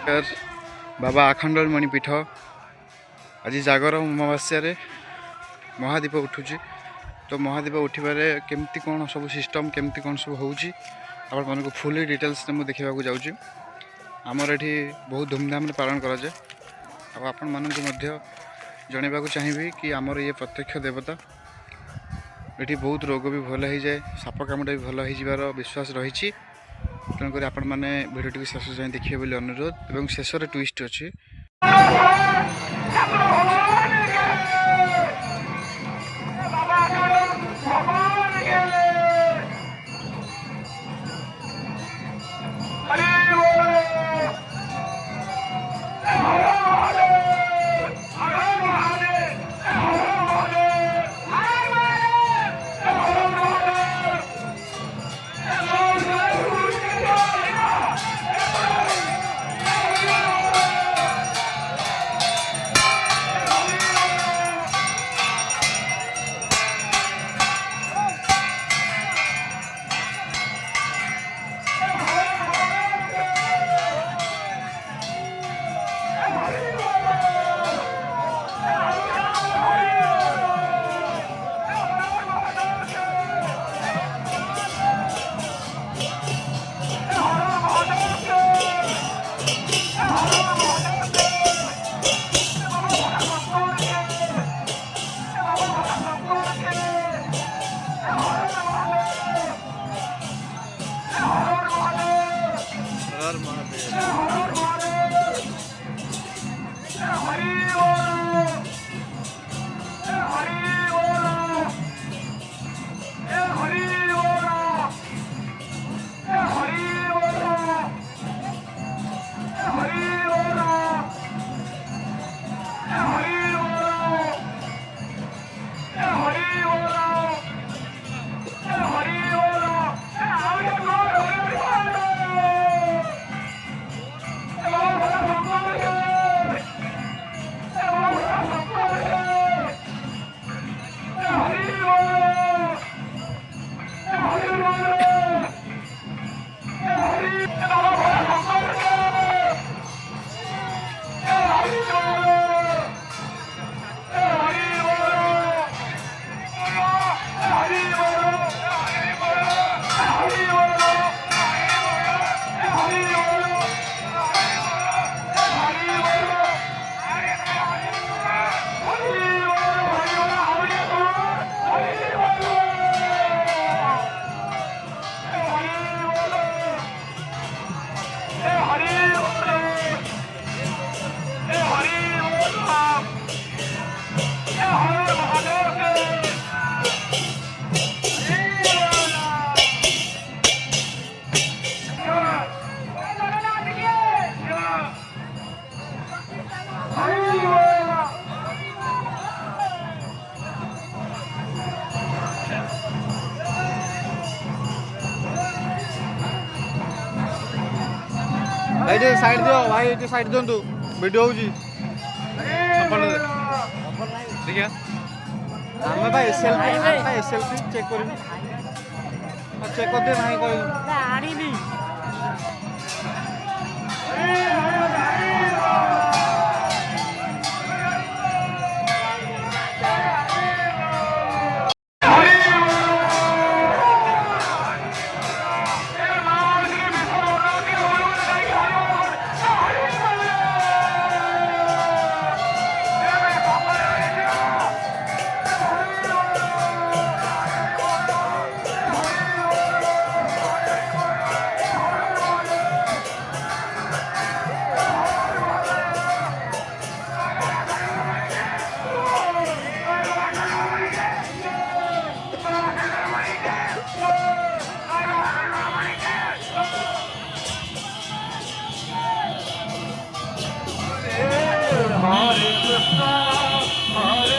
नमस्कार बाबा आखंडलमणि पीठ आज जागर अमावास्या महादीप उठुची तो महादीप उठे केमती कौन सब सिस्टम केमती कौन सब होची आपण को फुली डिटेल्स में देखा जाऊँगी आमर ये बहुत धूमधाम पालन कराए आपण मानक जनवाक चाहिए कि आमर ये प्रत्यक्ष देवता ये बहुत रोग भी भल हो जाए साप कामुटा भी भल हो विश्वास रही तेणुक आपण मैंने भिडियो शेष जाए देखिए बोली अनुरोध और शेष ट्विस्ट अच्छी भाई साइड दियो भाई ये साइड दिंतु वीडियो होजी देखिए आम भाई सेल्फी चेक कर चेक कर दे नहीं कोई Hare Krishna, Hare